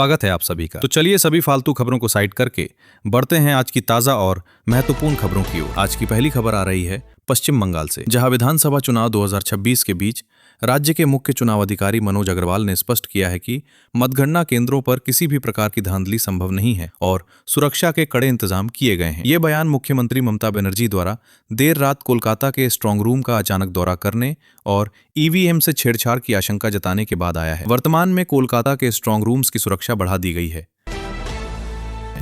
स्वागत है आप सभी का। तो चलिए सभी फालतू खबरों को साइड करके बढ़ते हैं आज की ताजा और महत्वपूर्ण खबरों की ओर। आज की पहली खबर आ रही है पश्चिम बंगाल से, जहां विधानसभा चुनाव 2026 के बीच राज्य के मुख्य चुनाव अधिकारी मनोज अग्रवाल ने स्पष्ट किया है कि मतगणना केंद्रों पर किसी भी प्रकार की धांधली संभव नहीं है और सुरक्षा के कड़े इंतजाम किए गए हैं। ये बयान मुख्यमंत्री ममता बनर्जी द्वारा देर रात कोलकाता के स्ट्रांग रूम का अचानक दौरा करने और ईवीएम से छेड़छाड़ की आशंका जताने के बाद आया है। वर्तमान में कोलकाता के स्ट्रांग रूम्स की सुरक्षा बढ़ा दी गई है।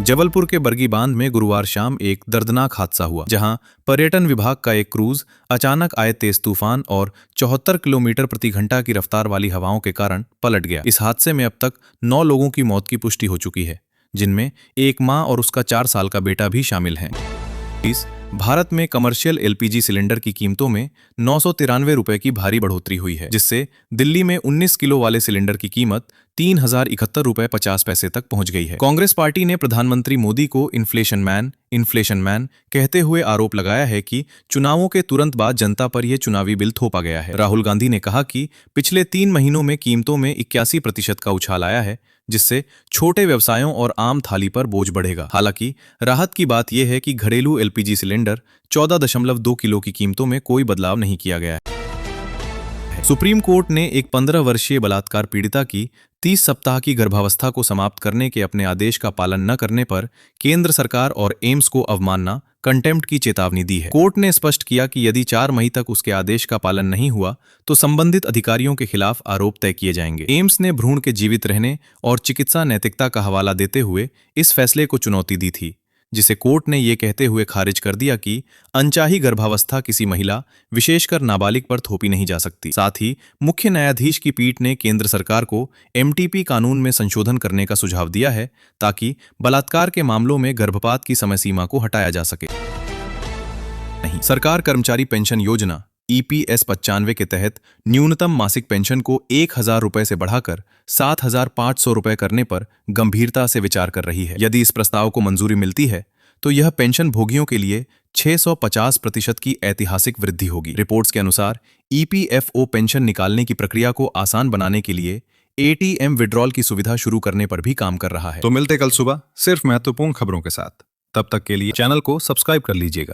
जबलपुर के बरगी बांध में गुरुवार शाम एक दर्दनाक हादसा हुआ, जहां पर्यटन विभाग का एक क्रूज अचानक आए तेज तूफान और 74 किलोमीटर प्रति घंटा की रफ्तार वाली हवाओं के कारण पलट गया। इस हादसे में अब तक 9 लोगों की मौत की पुष्टि हो चुकी है, जिनमें एक मां और उसका 4 साल का बेटा भी शामिल हैं। भारत में कमर्शियल एलपीजी सिलेंडर की कीमतों में 993 रुपए की भारी बढ़ोतरी हुई है, जिससे दिल्ली में 19 किलो वाले सिलेंडर की कीमत 3071 रुपए 50 पैसे तक पहुंच गई है। कांग्रेस पार्टी ने प्रधानमंत्री मोदी को इन्फ्लेशन मैन कहते हुए आरोप लगाया है कि चुनावों के तुरंत बाद जनता पर यह चुनावी बिल थोपा गया है। राहुल गांधी ने कहा कि पिछले 3 महीनों में कीमतों में 81% का उछाल आया है, जिससे छोटे व्यवसायों और आम थाली पर बोझ बढ़ेगा। हालांकि राहत की बात यह है कि घरेलू एलपीजी सिलेंडर 14.2 किलो की कीमतों में कोई बदलाव नहीं किया गया है। सुप्रीम कोर्ट ने एक 15 वर्षीय बलात्कार पीड़िता की 30 सप्ताह की गर्भावस्था को समाप्त करने के अपने आदेश का पालन न करने पर केंद्र सरकार और एम्स को अवमानना कंटेम्प्ट की चेतावनी दी है। कोर्ट ने स्पष्ट किया कि यदि 4 मई तक उसके आदेश का पालन नहीं हुआ तो संबंधित अधिकारियों के खिलाफ आरोप तय किए जाएंगे। एम्स ने भ्रूण के जीवित रहने और चिकित्सा नैतिकता का हवाला देते हुए इस फैसले को चुनौती दी थी, जिसे कोर्ट ने यह कहते हुए खारिज कर दिया कि अनचाही गर्भावस्था किसी महिला, विशेषकर नाबालिग पर थोपी नहीं जा सकती। साथ ही मुख्य न्यायाधीश की पीठ ने केंद्र सरकार को एमटीपी कानून में संशोधन करने का सुझाव दिया है, ताकि बलात्कार के मामलों में गर्भपात की समय सीमा को हटाया जा सके। सरकार कर्मचारी पेंशन योजना EPS 95 के तहत न्यूनतम मासिक पेंशन को 1000 रुपए से बढ़ाकर 7500 रुपए करने पर गंभीरता से विचार कर रही है। यदि इस प्रस्ताव को मंजूरी मिलती है तो यह पेंशन भोगियों के लिए 650% की ऐतिहासिक वृद्धि होगी। रिपोर्ट्स के अनुसार EPFO पेंशन निकालने की प्रक्रिया को आसान बनाने के लिए ATM विड्रॉल की सुविधा शुरू करने पर भी काम कर रहा है। तो मिलते कल सुबह सिर्फ महत्वपूर्ण खबरों के साथ। तब तक के लिए चैनल को सब्सक्राइब कर लीजिएगा।